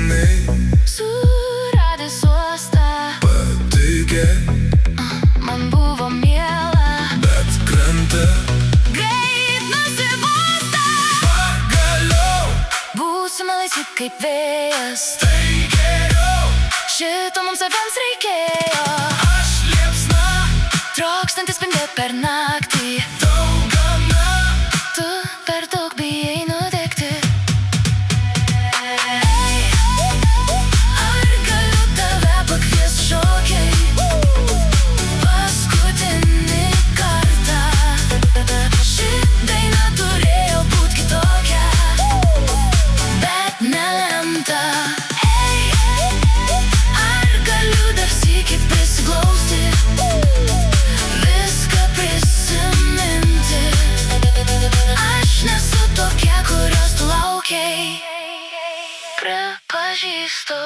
manai, suradęs uostą pateikia, man buvo miela, bet krenta greit nusibosta. pagaliau. Būsime laisvi kaip vėjas, Tai geriau, šito mums abiems reikėjo. aš liepsna, Trokštantis spindėt per naktį, daugana. tu per daug bijai nudegti. Ar galiu tave pakviest šokiai paskutinį kartą? Ši daina turėjo būt kitokia, bet nelemta. Ar galiu dar sykį prisiglausti, viską prisiminti? Aš nesu tokia, kurios tu laukiai, pripažįstu.